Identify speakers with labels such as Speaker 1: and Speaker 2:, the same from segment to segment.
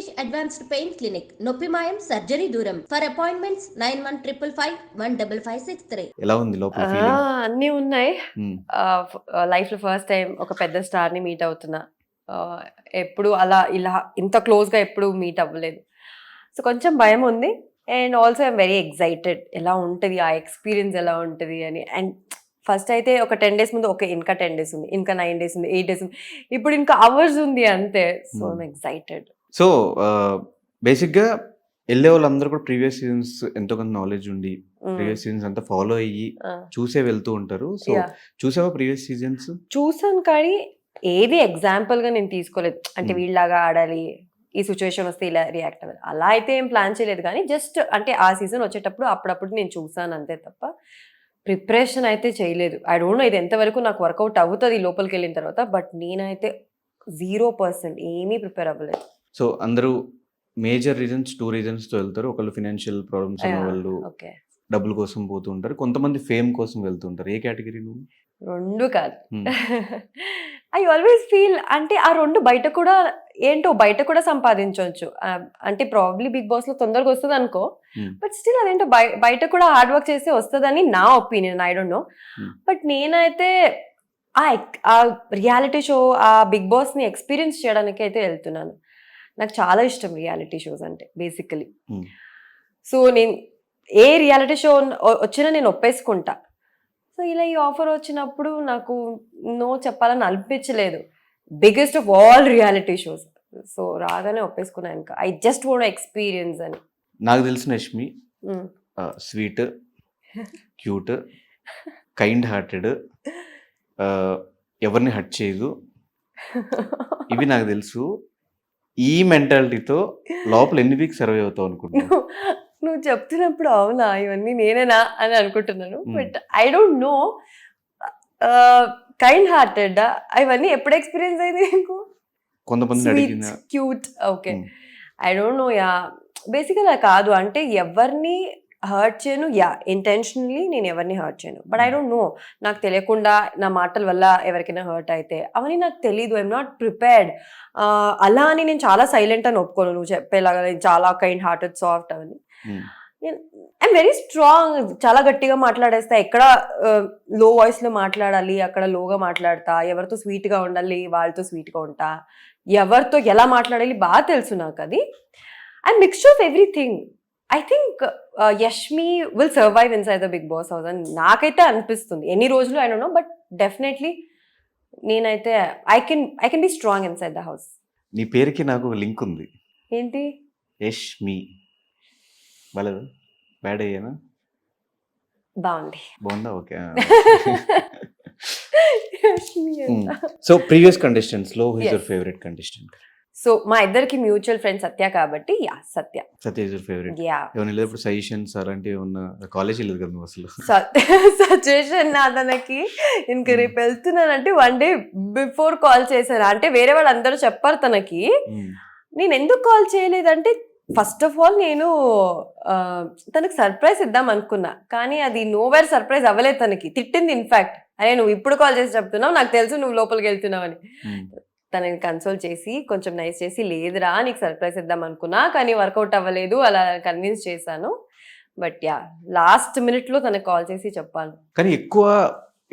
Speaker 1: Rishikesh Advanced Pain Clinic. నొప్పి మాయం surgery దూరం. For appointments 9155515563.
Speaker 2: ఎలా ఉంది లోపల ఫీలింగ్?
Speaker 3: అన్నీ ఉన్నాయి. లైఫ్లో ఫస్ట్ టైం ఒక పెద్ద స్టార్ని మీట్ అవుతున్నా. ఎప్పుడు అలా ఇలా ఇంత క్లోజ్గా ఎప్పుడు మీట్ అవ్వలేదు. సో కొంచెం భయం ఉంది. And also I'm very excited ఎలా ఉంటుంది ఆ ఎక్స్పీరియన్స్ ఎలా ఉంటుంది అని. అండ్ ఫస్ట్ అయితే ఒక 10 days ముందు ఓకే ఇంకా 10 days ఉంది, ఇంకా 9 days ఉంది, 8 days ఉంది, ఇప్పుడు ఇంకా అవర్స్ ఉంది అంతే. So I'm excited.
Speaker 2: సో బేసిక్గా వెళ్ళే వాళ్ళందరూ కూడా ప్రీవియస్ సీజన్స్ ఎంతో కొంత నాలెడ్జ్ ఉండి ప్రీవియస్ సీజన్స్ అంతా ఫాలో అయ్యి చూసే వెళ్తూ ఉంటారు. సో చూసావా ప్రీవియస్ సీజన్స్?
Speaker 3: చూసాను కానీ ఏది ఎగ్జాంపుల్గా నేను తీసుకోలేదు. అంటే వీళ్ళలాగా ఆడాలి, ఈ సిచ్యువేషన్ వస్తే ఇలా రియాక్ట్ అవ్వాలి, అలా అయితే ఏం ప్లాన్ చేయలేదు. కానీ జస్ట్ అంటే ఆ సీజన్ వచ్చేటప్పుడు అప్పుడప్పుడు నేను చూసాను అంతే తప్ప ప్రిపరేషన్ అయితే చేయలేదు. ఐ డోంట్ నో ఇది ఎంతవరకు నాకు వర్కౌట్ అవుతుంది లోపలికి వెళ్ళిన తర్వాత. బట్ నేనైతే 0% ఏమీ ప్రిపేర్ అవ్వలేదు.
Speaker 2: సో అందరూ మేజర్ రీజన్స్ 2 రీజన్స్తో వెళ్తారు. ఒకళ్ళు ఫినాన్షియల్ ప్రాబ్లమ్స్ ఉన్న వాళ్ళు డబ్బుల కోసం పోతూ ఉంటారు, కొంతమంది ఫేమ్ కోసం వెళ్తుంటారు. ఏ కేటగిరీ నువ్వు?
Speaker 3: రెండు కాదు. ఐ ఆల్వేస్ ఫీల్ అంటే ఆ రెండు బయట కూడా ఏంటో బయట కూడా సంపాదించవచ్చు. అంటే ప్రాబ్లీ బిగ్ బాస్ లో తొందరగా వస్తుంది అనుకో, బట్ స్టిల్ అదేంటో బయట కూడా హార్డ్ వర్క్ చేస్తే వస్తుందని నా opinion. I don't know. But నేనైతే ఆ రియాలిటీ షో, ఆ బిగ్ బాస్ ని ఎక్స్పీరియన్స్ చేయడానికి అయితే వెళ్తున్నాను. నాకు చాలా ఇష్టం రియాలిటీ షోస్ అంటే బేసికలీ. సో నేను ఏ రియాలిటీ షో వచ్చినా నేను ఒప్పేసుకుంటా. సో ఇలా ఈ ఆఫర్ వచ్చినప్పుడు నాకు నో చెప్పాలని అనిపించలేదు. Biggest of all reality shows. So రాగానే ఒప్పేసుకున్నాను. ఇంకా ఐ జస్ట్ వాంట్ ఎక్స్పీరియన్స్ అని.
Speaker 2: నాకు తెలిసిన Yashmi sweet, cute, kind hearted, ఎవరిని హర్ట్ చేయదు, ఇవి నాకు తెలుసు. ఈ మెంటాలిటీతో లోపల ఎన్ని వీక్స్ సర్వే అవుతావు అనుకుంటున్నాను?
Speaker 3: నువ్వు చెప్తున్నప్పుడు అవునా ఇవన్నీ నేనేనా అని అనుకుంటున్నాను. But I don't no. Kind hearted ఇవన్నీ ఎప్పుడు ఎక్స్పీరియన్స్ అయింది నీకు?
Speaker 2: కొంతమంది
Speaker 3: cute, okay. I don't no. Yeah బేసికల్ కాదు అంటే ఎవరిని హర్ట్ చేయను. యా ఇంటెన్షనలీ నేను ఎవరిని హర్ట్ చేయను. బట్ ఐ డోంట్ నో, నాకు తెలియకుండా నా మాటల వల్ల ఎవరికైనా హర్ట్ అయితే అవన్నీ నాకు తెలీదు. I'm not prepared. అలా అని నేను చాలా సైలెంట్ అని ఒప్పుకోను. నువ్వు చెప్పేలాగా నేను చాలా కైండ్ హార్టెడ్, సాఫ్ట్ అవన్నీ. I'm very strong. చాలా గట్టిగా మాట్లాడేస్తా. ఎక్కడ లో వాయిస్లో మాట్లాడాలి అక్కడ లోగా మాట్లాడతా. ఎవరితో స్వీట్గా ఉండాలి వాళ్ళతో స్వీట్గా ఉంటా. ఎవరితో ఎలా మాట్లాడాలి బాగా తెలుసు నాకు. అది I mixture of everything. I think Yashmi will survive inside the Bigg Boss house అని నాకైతే అనిపిస్తుంది. ఎన్ని రోజులు I don't know, but definitely నేనైతే I can be strong inside the house.
Speaker 2: నీ పేరుకి నాకు ఒక లింక్ ఉంది.
Speaker 3: ఏంటి?
Speaker 2: యష్మి. బాలేదు? బ్యాడ్ అయ్యానా?
Speaker 3: బాగుంది.
Speaker 2: బాగుందా? ఓకే. సో ప్రీవియస్ కంటెస్టెంట్స్ లో who is your favourite contestant?
Speaker 3: So మా ఇద్దరికి మ్యూచువల్ ఫ్రెండ్ సత్య కాబట్టి yeah Satya.
Speaker 2: Satya is your favourite.
Speaker 3: Yeah.
Speaker 2: ఏమైనా లేదు ఇప్పుడు సజెషన్స్ అలాంటివి ఏమన్నా? కాలేజ్ లేదు కదా నువ్వు అసలు.
Speaker 3: సజెషన్ నా తనకి ఇంక రేపు వెళ్తున్నానంటే 1 day బిఫోర్ కాల్ చేశాను. అంటే వేరే వాళ్ళు అందరూ చెప్పారు తనకి. నేను ఎందుకు కాల్ చేయలేదంటే ఫస్ట్ ఆఫ్ ఆల్ నేను తనకు సర్ప్రైజ్ ఇద్దాం అనుకున్నా, కానీ అది నోవేర్ సర్ప్రైజ్ అవ్వలేదు. తనకి తిట్టింది ఇన్ఫాక్ట్, అరే నువ్వు ఇప్పుడు కాల్ చేసి చెప్తున్నావు, నాకు తెలుసు నువ్వు లోపలికి వెళ్తున్నావు అని. తనని కన్సోల్ చేసి కొంచెం నైస్ చేసి లేదురా నీకు సర్ప్రైజ్ ఇద్దాం అనుకున్నా కానీ వర్కౌట్ అవ్వలేదు అలా కన్విన్స్ చేశాను. బట్ యా లాస్ట్ మినిట్లో తనకు కాల్ చేసి చెప్పాను.
Speaker 2: కానీ ఎక్కువ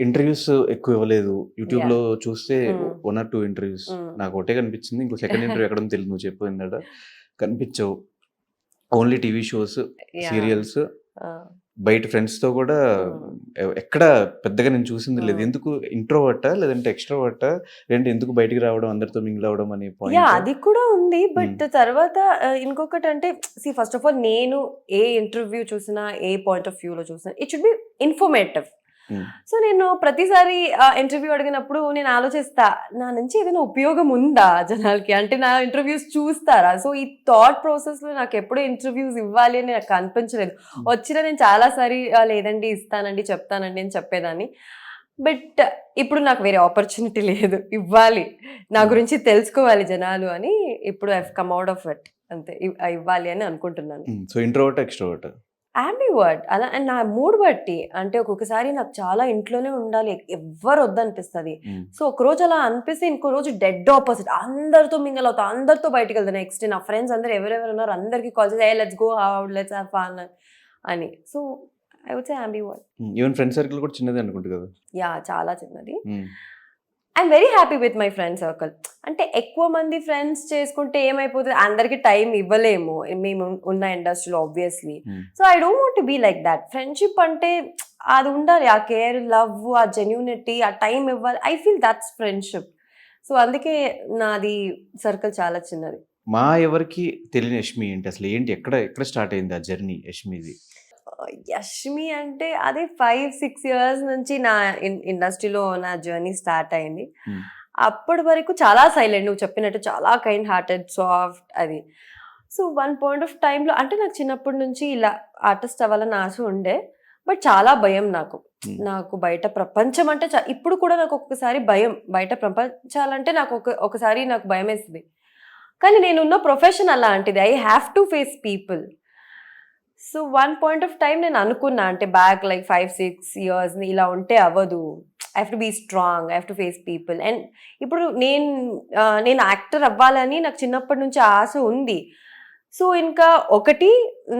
Speaker 2: ఇంటర్వ్యూస్ ఎక్కువ ఇవ్వలేదు. యూట్యూబ్ లో చూస్తే 1 or 2 ఇంటర్వ్యూస్ నాకు ఒకటే కనిపించింది. ఇంకో సెకండ్ ఇంటర్వ్యూ ఎక్కడ తెలియదు. నువ్వు చెప్పిన కనిపించవు. ఓన్లీ టీవీ షోస్, సీరియల్స్, బయట ఫ్రెండ్స్ తో కూడా ఎక్కడ పెద్దగా నేను చూసింది లేదు. ఎందుకు? ఇంట్రోవర్టా లేదంటే ఎక్స్ట్రోవర్టా లేదంటే ఎందుకు బయటికి రావడం, అందరితో మింగిల్ అవడం అనే పాయింట్?
Speaker 3: అది కూడా ఉంది. బట్ తర్వాత ఇంకొకటి అంటే ఫస్ట్ ఆఫ్ ఆల్ నేను ఏ ఇంటర్వ్యూ చూసినా ఏ పాయింట్ ఆఫ్ వ్యూలో చూసినా it should be informative. So నేను ప్రతిసారి ఇంటర్వ్యూ అడిగినప్పుడు నేను ఆలోచిస్తా నా నుంచి ఏదైనా ఉపయోగం ఉందా జనాలకి, అంటే నా ఇంటర్వ్యూస్ చూస్తారా. సో ఈ థాట్ ప్రాసెస్ లో నాకు ఎప్పుడూ ఇంటర్వ్యూస్ ఇవ్వాలి అని నాకు అనిపించలేదు. వచ్చినా నేను చాలాసారి లేదండి ఇస్తానండి చెప్తానండి అని చెప్పేదాన్ని. బట్ ఇప్పుడు నాకు వేరే ఆపర్చునిటీ లేదు, ఇవ్వాలి, నా గురించి తెలుసుకోవాలి జనాలు అని. ఇప్పుడు I come out of it అంతే, ఇవ్వాలి అని అనుకుంటున్నాను.
Speaker 2: So introvert extrovert?
Speaker 3: ambivert అలా అండ్ నా మూడ్ బట్టి అంటే ఒక్కొక్కసారి నాకు చాలా ఇంట్లోనే ఉండాలి ఎవ్వరు వద్దనిపిస్తుంది. సో ఒక రోజు అలా అనిపిస్తే ఇంకో రోజు డెడ్ ఆపోజిట్ అందరితో మింగల్ అవుతా, అందరితో బయటకు వెళ్తాను. నెక్స్ట్ నా ఫ్రెండ్స్ అందరు ఎవరెవరు ఉన్నారు అందరికి కాల్ చేసి let's go out let's have fun అని. So I would say ambivert.
Speaker 2: Even friend circle కూడా చిన్నది అనుకుంటా కదా.
Speaker 3: యా చాలా చిన్నది. I'm very happy with my friend circle. అంటే ఎక్కువ మంది ఫ్రెండ్స్ చేసుకుంటే ఏమైపోతుంది, అందరికి టైం ఇవ్వలేము మేము ఉన్న ఇండస్ట్రీలో obviously. So I don't want to be like that. Friendship అంటే అది ఉండాలి, ఆ కేర్, లవ్, ఆ జెన్యూనిటీ, ఆ టైం ఇవ్వాలి. I feel that's friendship. So అందుకే నాది సర్కిల్ చాలా చిన్నది.
Speaker 2: మా ఎవరికి తెలియని యష్మి ఏంటి అసలు, ఏంటి ఎక్కడ స్టార్ట్ అయింది ఆ జర్నీ యష్మిది?
Speaker 3: యష్మి అంటే అదే 5-6 years నుంచి నా ఇండస్ట్రీలో నా జర్నీ స్టార్ట్ అయింది. అప్పటి వరకు చాలా సైలెంట్, నువ్వు చెప్పినట్టు చాలా కైండ్ హార్టెడ్, సాఫ్ట్ అది. సో వన్ పాయింట్ ఆఫ్ టైంలో అంటే నాకు చిన్నప్పటి నుంచి ఇలా ఆర్టిస్ట్ అవ్వాలని ఆశ ఉండే, బట్ చాలా భయం నాకు బయట ప్రపంచం అంటే ఇప్పుడు కూడా నాకు ఒక్కసారి భయం, బయట ప్రపంచాలంటే నాకు ఒకసారి నాకు భయం వేస్తుంది. కానీ నేనున్న ప్రొఫెషన్ అలాంటిది, I have to face people. So one point of time నేను అనుకున్నా అంటే బ్యాక్ లైక్ 5-6 years ఇలా ఉంటే అవ్వదు, I have to be strong, I have to face people. And ఇప్పుడు నేను యాక్టర్ అవ్వాలని నాకు చిన్నప్పటి నుంచి ఆశ ఉంది. సో ఇంకా ఒకటి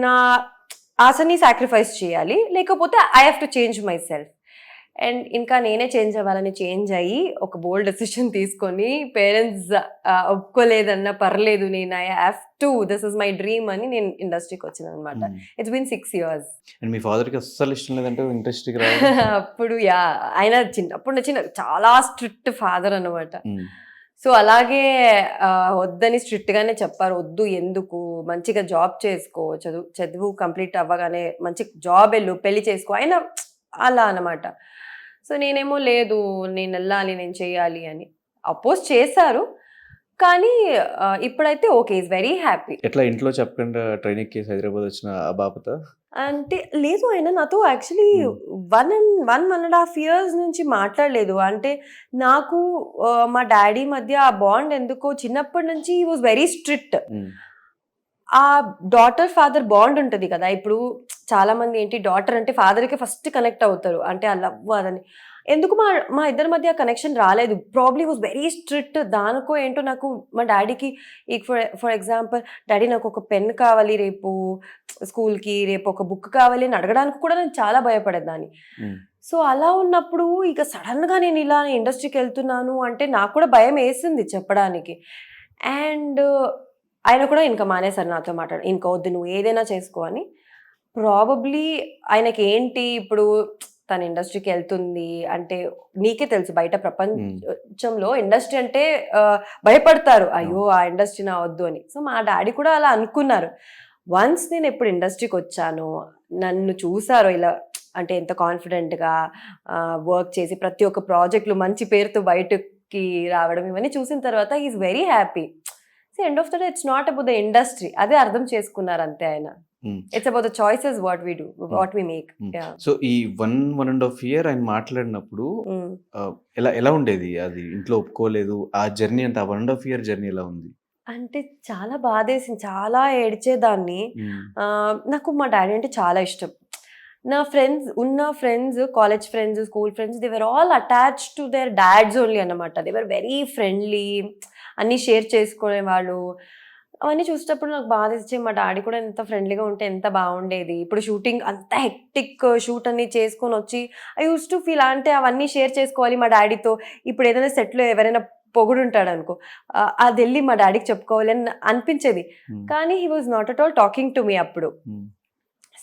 Speaker 3: నా ఆశని సాక్రిఫైస్ చేయాలి, లేకపోతే I have to change my self. And ఇంకా నేనే చేంజ్ అవ్వాలని చేంజ్ అయ్యి ఒక బోల్డ్ డెసిషన్ తీసుకొని పేరెంట్స్ ఒప్పుకోలేదన్నా పర్లేదు, నేను I have to, this is my dream అని నేను ఇండస్ట్రీకి వచ్చినాను అనమాట. It's been 6 years.
Speaker 2: అండ్ మీ ఫాదర్కి అస్సలు ఇష్టం లేదంటే ఇండస్ట్రీకి రా
Speaker 3: అప్పుడు ఆయన చిన్నప్పటి నుంచి నాకు చాలా స్ట్రిక్ట్ ఫాదర్ అనమాట. సో అలాగే వద్దని స్ట్రిక్ట్ గానే చెప్పారు, వద్దు ఎందుకు, మంచిగా జాబ్ చేసుకో, చదువు కంప్లీట్ అవ్వగానే మంచి జాబ్ వెళ్ళు, పెళ్లి చేసుకో, ఆయన అలా అనమాట. సో నేనేమో లేదు, నేను వెళ్ళాలి, నేను చేయాలి అని అపోజ్ చేశారు. కానీ ఇప్పుడైతే ఓకే, ఈజ్ వెరీ హ్యాపీ.
Speaker 2: ఎట్లా ఇంట్లో చెప్పకుండా ట్రైన్ ఎక్కేసి హైదరాబాద్ వచ్చిన ఆ బాపత
Speaker 3: అంటే లేదు, ఆయన నాతో యాక్చువల్లీ 1.5 years నుంచి మాట్లాడలేదు. అంటే నాకు మా డాడీ మధ్య ఆ బాండ్ ఎందుకో చిన్నప్పటి నుంచి హీ వాజ్ వెరీ స్ట్రిక్ట్. ఆ డాటర్ ఫాదర్ బాండ్ ఉంటుంది కదా, ఇప్పుడు చాలా మంది ఏంటి డాటర్ అంటే ఫాదర్కి ఫస్ట్ కనెక్ట్ అవుతారు, అంటే ఆ లవ్ అదని. ఎందుకు మా ఇద్దరి మధ్య కనెక్షన్ రాలేదు, ప్రాబ్లీ వాజ్ వెరీ స్ట్రిక్ట్. దానికో ఏంటో నాకు మా డాడీకి ఫర్ ఎగ్జాంపుల్, డాడీ నాకు ఒక పెన్ కావాలి రేపు స్కూల్కి, రేపు ఒక బుక్ కావాలి అని అడగడానికి కూడా నేను చాలా భయపడేదాన్ని. సో అలా ఉన్నప్పుడు ఇక సడన్గా నేను ఇలా ఇండస్ట్రీకి వెళ్తున్నాను అంటే నాకు కూడా భయం వేసింది చెప్పడానికి. అండ్ ఆయన కూడా ఇంకా మానేశారు నాతో మాట్లాడు, ఇంకా వద్దు నువ్వు ఏదైనా చేసుకో అని. ప్రాబబ్లీ ఆయనకి ఏంటి ఇప్పుడు తన ఇండస్ట్రీకి వెళ్తుంది అంటే, నీకే తెలుసు బయట ప్రపంచంలో ఇండస్ట్రీ అంటే భయపడతారు, అయ్యో ఆ ఇండస్ట్రీ నా వద్దు అని. సో మా డాడీ కూడా అలా అనుకున్నారు. వన్స్ నేను ఎప్పుడు ఇండస్ట్రీకి వచ్చాను, నన్ను చూసారో ఇలా అంటే ఎంత కాన్ఫిడెంట్గా వర్క్ చేసి ప్రతి ఒక్క ప్రాజెక్టులు మంచి పేరుతో బయటకి రావడం, ఇవన్నీ చూసిన తర్వాత he is very happy. So end of the day it's not about the industry, అదే అర్థం చేసుకున్నారు అంతే ఆయన. It's about the choices what we do, what we make.
Speaker 2: So ఈ 1.5 year ఆయన మాట్లాడినప్పుడు ఎలా ఉండేది అది, ఇంట్లో ఒప్పుకోలేదు, ఆ జర్నీ అంతా 1.5 year జర్నీ ఎలా ఉంది?
Speaker 3: అంటే చాలా బాధేసింది, చాలా ఏడ్చేదాన్ని. నాకు మా డాడీ అంటే చాలా ఇష్టం. నా friends college friends, school friends, they were all attach to their dads only అన్నమాట. దే వర్ వెరీ ఫ్రెండ్లీ, అన్నీ షేర్ చేసుకునేవాళ్ళు. అవన్నీ చూసేటప్పుడు నాకు బాధ ఇచ్చే, మా డాడీ కూడా ఎంత ఫ్రెండ్లీగా ఉంటే ఎంత బాగుండేది. ఇప్పుడు షూటింగ్ అంత హెక్టిక్ షూట్ అన్ని చేసుకొని వచ్చి ఐ యూస్ టు ఫీల్ అంటే అవన్నీ షేర్ చేసుకోవాలి మా డాడీతో. ఇప్పుడు ఏదైనా సెట్లో ఎవరైనా పొగుడు ఉంటాడు అనుకో, అది వెళ్ళి మా డాడీకి చెప్పుకోవాలి అని అనిపించేది. కానీ he was not at all talking to me అప్పుడు.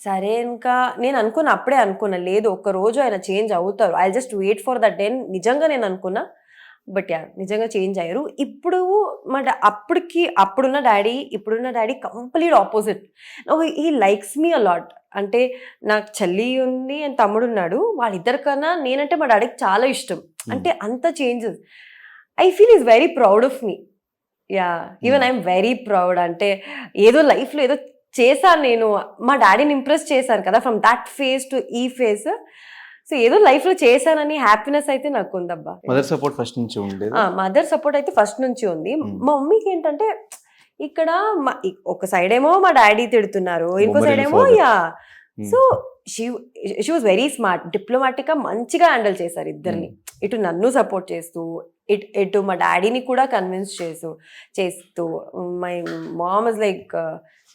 Speaker 3: సరే ఇంకా నేను అప్పుడే అనుకున్నా లేదు ఒక్క రోజు ఆయన చేంజ్ అవుతారు, I just wait for that day. నిజంగా నేను అనుకున్నా, బట్ యా నిజంగా చేంజ్ అయ్యారు. ఇప్పుడు అప్పుడున్న daddy complete opposite. He likes me a lot. అంటే నాకు చెల్లి ఉంది అండ్ తమ్ముడు ఉన్నాడు, వాళ్ళిద్దరికన్నా నేనంటే మా డాడీకి చాలా ఇష్టం. అంటే అంత changes. I feel is very proud of me. Yeah, even I'm very proud. అంటే ఏదో లైఫ్లో ఏదో చేశాను నేను, మా డాడీని ఇంప్రెస్ చేశాను కదా, ఫ్రమ్ దట్ ఫేజ్ టు ఈ ఫేజ్. సో ఏదో లైఫ్ లో చేశానని హ్యాపీనెస్ అయితే నాకు ఉందబ్బా.
Speaker 2: మదర్ సపోర్ట్ ఫస్ట్ నుంచి ఉంది.
Speaker 3: మదర్ సపోర్ట్ అయితే ఫస్ట్ నుంచి ఉంది. మా మమ్మీకి ఏంటంటే ఇక్కడ ఒక సైడ్ ఏమో మా డాడీ తిడుతున్నారు, ఇంకో సైడ్ ఏమో so she was very smart, diplomatic గా మంచిగా హ్యాండిల్ చేశారు ఇద్దరిని. ఇటు నన్ను సపోర్ట్ చేస్తూ ఇటు మా డాడీని కూడా కన్విన్స్ చేస్తూ my mom is like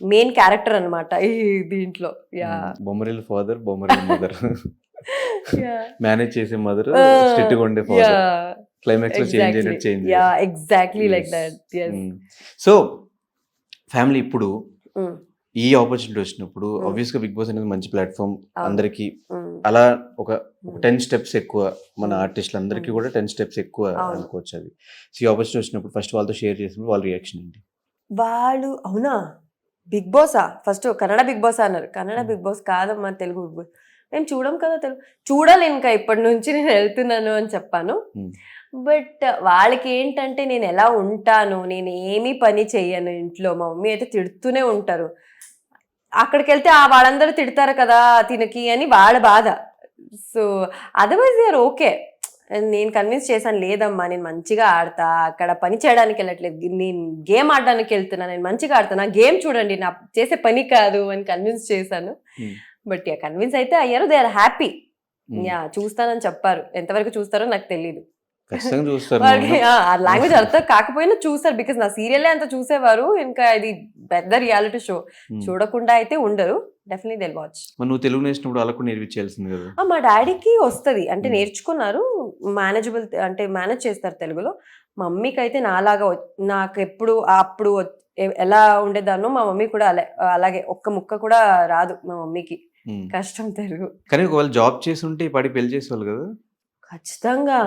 Speaker 3: main character అనమాట ఈ దీంట్లో. Yeah
Speaker 2: Bommarillu father, Bommarillu mother. Manage చేసే మదర్, స్ట్రిక్ట్ గా ఉండే ఫాదర్. క్లైమాక్స్ లో చేంజ్ అయినట్టు change.
Speaker 3: Yeah exactly like that. yes.
Speaker 2: So family ఇప్పుడు ఈ ఆపర్చునిటీ వచ్చినప్పుడు ఆబ్వియస్ గా బిగ్ బాస్ అనేది మంచి ప్లాట్ఫామ్ అందరికి. అలా ఒక 10 స్టెప్స్ ఎక్కువ మన ఆర్టిస్టులు అందరికీ కూడా 10 స్టెప్స్ ఎక్కువ అనుకోవచ్చు అది. సో ఈ ఆపర్చునిటీ వచ్చినప్పుడు ఫస్ట్ వాళ్ళతో షేర్ చేసినప్పుడు వాళ్ళ రియాక్షన్ ఏంటి?
Speaker 3: వాళ్ళు అవునా బిగ్ బాసా, ఫస్ట్ కన్నడ బిగ్ బాస్ అన్నారు. కన్నడ బిగ్ బాస్ కాదమ్మా, తెలుగు బిగ్ బాస్. మేము చూడం కదా తెలుగు, చూడాలి ఇంకా ఇప్పటి నుంచి నేను వెళ్తున్నాను అని చెప్పాను. బట్ వాళ్ళకి ఏంటంటే నేను ఎలా ఉంటాను, నేను ఏమీ పని చెయ్యను ఇంట్లో. మా మమ్మీ అయితే తిడుతూనే ఉంటారు. అక్కడికి వెళ్తే వాళ్ళందరూ తిడతారు కదా తినకి అని వాళ్ళ బాధ. So otherwise they are okay. నేను కన్విన్స్ చేశాను, లేదమ్మా నేను మంచిగా ఆడతా, అక్కడ పని చేయడానికి వెళ్ళట్లేదు, నేను గేమ్ ఆడడానికి వెళ్తున్నా, నేను మంచిగా ఆడతాను, గేమ్ చూడండి నా చేసే పని కాదు అని కన్విన్స్ చేశాను. బట్ కన్విన్స్ అయితే అయ్యారు, దే ఆర్ హ్యాపీ. చూస్తానని చెప్పారు, ఎంతవరకు చూస్తారో నాకు తెలీదు. వాళ్ళకి ఆ లాంగ్వేజ్ అర్థం కాకపోయినా చూస్తారు, బికాస్ నా సీరియల్ అంతా చూసేవారు. ఇంకా ఇది పెద్ద రియాలిటీ షో, చూడకుండా అయితే ఉండరు. Definitely they watch.
Speaker 2: నువ్వు తెలుగు నేర్చుకున్నప్పుడు వాళ్ళకు నేర్పించాల్సింది కదా.
Speaker 3: మా డాడీకి వస్తుంది, అంటే నేర్చుకున్నారు, మేనేజబుల్, అంటే మేనేజ్ చేస్తారు తెలుగులో. మమ్మీకి అయితే నాలాగా నాకు ఎప్పుడు అప్పుడు ఎలా ఉండేదాన్నో మా మమ్మీ కూడా అలాగే ఒక్క ముక్క కూడా రాదు మా మమ్మీకి. కష్టం తెలుగు.
Speaker 2: కానీ ఒకవేళ జాబ్ చేసి ఉంటే పడి పెళ్లి చేసేవాళ్ళు కదా.
Speaker 3: ఖచ్చితంగా.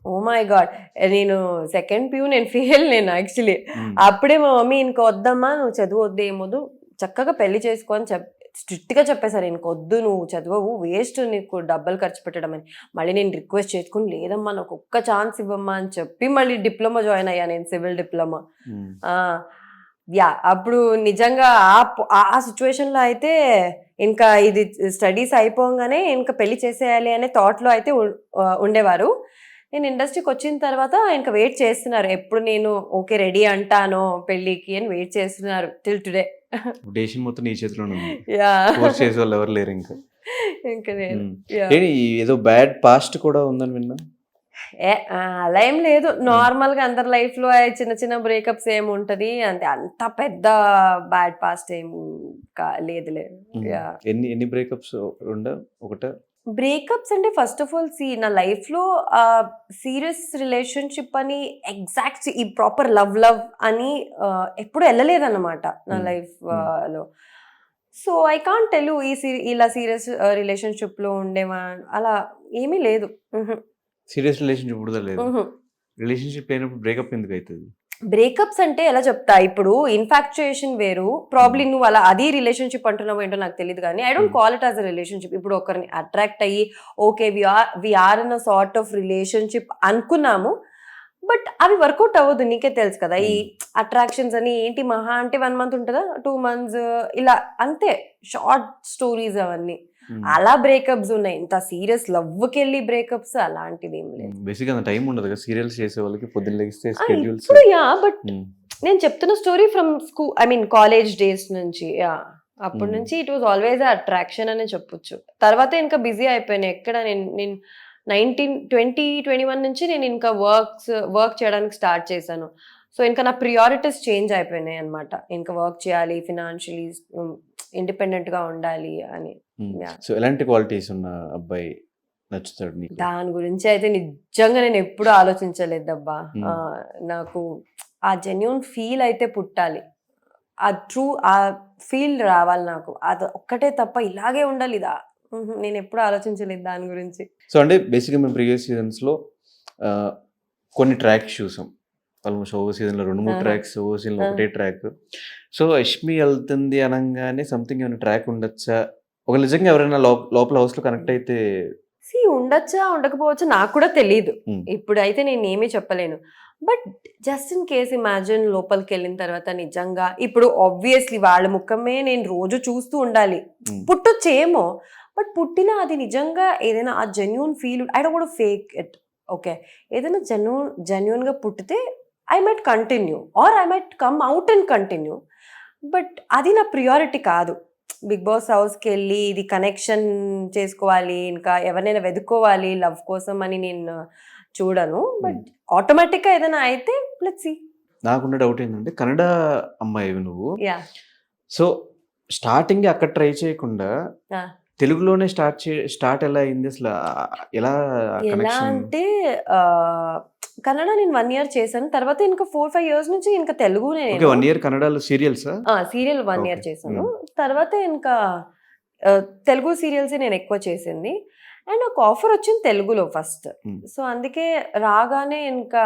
Speaker 3: ఓ మై గాడ్, నేను సెకండ్ ప్యూ నేను ఫెయిల్. నేను యాక్చువల్లీ అప్పుడే మా మమ్మీ ఇంక వద్దమ్మా, నువ్వు చదువు వద్దు, ఏమొద్దు, చక్కగా పెళ్లి చేసుకో అని స్ట్రిక్ట్ గా చెప్పేశారు. ఇంకొద్దు, నువ్వు చదువు, వేస్ట్, నీకు డబ్బులు ఖర్చు పెట్టడం అని. మళ్ళీ నేను రిక్వెస్ట్ చేసుకుని, లేదమ్మా నాకు ఒక్క ఛాన్స్ ఇవ్వమ్మా అని చెప్పి మళ్ళీ డిప్లొమా జాయిన్ అయ్యా నేను, సివిల్ డిప్లొమా. అప్పుడు నిజంగా ఆ సిచ్యువేషన్ లో అయితే ఇంకా ఇది స్టడీస్ అయిపోగానే ఇంకా పెళ్లి చేసేయాలి అనే థాట్ లో అయితే ఉండేవారు. నేను ఇండస్ట్రీకి వచ్చిన తర్వాత ఇంకా వెయిట్ చేస్తున్నారు, ఎప్పుడు నేను ఓకే రెడీ అంటానో పెళ్లికి అని వెయిట్ చేస్తున్నారు టిల్ టుడే.
Speaker 2: డెసిషన్ మొత్తం నీ చేతిలోనే ఉంది.
Speaker 3: ఫోర్స్
Speaker 2: చేసే వాళ్ళు ఎవరు లేరు ఇంకా.
Speaker 3: నేను
Speaker 2: ఏదో బ్యాడ్ పాస్ట్ కూడా ఉందని విన్నా.
Speaker 3: అలా ఏం లేదు, నార్మల్ గా అందరి లైఫ్ లో చిన్న చిన్న బ్రేకప్స్ ఏముంటది అంటే, అంత పెద్ద బ్యాడ్ పాస్ట్ ఏం లేదు.
Speaker 2: ఎన్ని బ్రేకప్స్ ఒకట
Speaker 3: బ్రేకప్స్ అంటే ఫస్ట్ ఆఫ్ ఆల్ నా లైఫ్ లో సీరియస్ రిలేషన్షిప్ అని ఎగ్జాక్ట్ ఈ ప్రాపర్ లవ్ అని ఎప్పుడు వెళ్ళలేదన్నమాట నా లైఫ్ లో. So I can't tell you ఇలా సీరియస్ రిలేషన్షిప్ లో ఉండేవా అలా ఏమీ లేదు.
Speaker 2: సీరియస్ రిలేషన్షిప్ కూడా లేదు. రిలేషన్షిప్ అయినప్పుడు బ్రేకప్ ఎందుకు అవుతుంది?
Speaker 3: బ్రేకప్స్ అంటే ఎలా చెప్తా, ఇప్పుడు ఇన్ఫాక్చుయేషన్ వేరు, ప్రాబ్లీ నువ్వు అలా అది రిలేషన్షిప్ అంటున్నావు ఏంటో నాకు తెలియదు, కానీ I don't call it as a relationship. ఇప్పుడు ఒకరిని అట్రాక్ట్ అయ్యి okay we're in a sort of relationship అనుకున్నాము, బట్ అవి వర్కౌట్ అవ్వదు. నీకే తెలుసు కదా, ఈ అట్రాక్షన్స్ అని ఏంటి, మహా అంటే 1 month ఉంటుందా, 2 months ఇలా అంతే, షార్ట్ స్టోరీస్ అవన్నీ. అలా బ్రేకప్స్ ఉన్నాయి, ఇంత సీరియస్ లవ్కి వెళ్ళి బ్రేకప్స్ అలాంటిది ఏం లేదు.
Speaker 2: బేసిక్గా టైం ఉండదు కదా సీరియల్స్ చేసే వాళ్ళకి, పొద్దున్న లెగిస్తే
Speaker 3: స్కెడ్యూల్స్. బట్ నేను చెప్తున్న story from school, I mean college days నుంచి. అప్పటి నుంచి ఇట్ వాజ్ ఆల్వేస్ అట్రాక్షన్ అనే చెప్పొచ్చు. తర్వాత ఇంకా బిజీ అయిపోయినాయి. ఎక్కడ నేను 2021 నుంచి నేను ఇంకా వర్క్ చేయడానికి స్టార్ట్ చేశాను. సో ఇంకా నా ప్రియారిటీస్ చేంజ్ అయిపోయినాయి అనమాట. ఇంకా వర్క్ చేయాలి, ఫినాన్షియలీ ఇండిపెండెంట్ గా ఉండాలి అని.
Speaker 2: సో ఎలాంటి క్వాలిటీస్ ఉన్న అబ్బాయి నచ్చుతాడు నీకు?
Speaker 3: దాని గురించి అయితే నిజంగా నేను ఎప్పుడు ఆలోచించలేదు అబ్బా. నాకు ఆ జెన్యూన్ ఫీల్ అయితే పుట్టాలి, ఆ ట్రూ ఆ ఫీల్ రావాలి నాకు, అది ఒక్కటే తప్ప ఇలాగే ఉండాలి ఇదా నేను ఎప్పుడు ఆలోచించలేదు దాని గురించి.
Speaker 2: సో అంటే బేసిక్గా మేము ప్రీవియస్ సీజన్స్లో కొన్ని ట్రాక్స్ చూసాం, ఆల్మోస్ట్ ఓవర్ సీజన్లో 2-3 ట్రాక్స్, ఓవర్ సీజన్లో ఒకటే ట్రాక్. సో యష్మి వెళ్తుంది అనగానే సంథింగ్ ఏమైనా ట్రాక్ ఉండొచ్చా? ఒక నిజంగా ఎవరైనా లోపల హౌస్లో కనెక్ట్ అయితే
Speaker 3: ఉండొచ్చా ఉండకపోవచ్చా నాకు కూడా తెలియదు, ఇప్పుడైతే నేను ఏమీ చెప్పలేను. But just in case imagine లోపలికి వెళ్ళిన తర్వాత నిజంగా, ఇప్పుడు ఆబ్వియస్లీ వాళ్ళ ముఖమే నేను రోజు చూస్తూ ఉండాలి, పుట్టొచ్చేమో, బట్ పుట్టినా అది నిజంగా ఏదైనా ఆ genuine feel, I don't want fake it. Okay, ఏదైనా జెన్యూన్ గా పుట్టితే I might continue or I might come out and continue, but అది నా ప్రియారిటీ కాదు. బిగ్ బాస్ హౌస్కి వెళ్ళి ఇది కనెక్షన్ చేసుకోవాలి, ఇంకా ఎవరినైనా వెతుక్కోవాలి లవ్ కోసం అని నేను చూడను. బట్ ఆటోమేటిక్గా ఏదైనా అయితే లెట్స్ సీ.
Speaker 2: నాకున్న డౌట్ ఏంటంటే కన్నడ అమ్మాయి నువ్వు,
Speaker 3: యా
Speaker 2: సో స్టార్టింగ్ అక్కడ ట్రై చేయకుండా తెలుగులోనే స్టార్ట్ ఎలా అయింది అసలు? ఎలా
Speaker 3: ఎలా
Speaker 2: కనెక్షన్?
Speaker 3: అంటే కన్నడ నేను 1 year చేశాను, తర్వాత ఇంకా 4-5 years నుంచి ఇంకా తెలుగునే
Speaker 2: ఓకే, 1 year కన్నడలో సీరియల్సా?
Speaker 3: Serial 1 year
Speaker 2: Okay.
Speaker 3: చేశాను. తర్వాత ఇంకా తెలుగు సీరియల్స్ నేను ఎక్కువ చేసింది. అండ్ ఒక ఆఫర్ వచ్చింది తెలుగులో ఫస్ట్. సో అందుకే రాగానే ఇంకా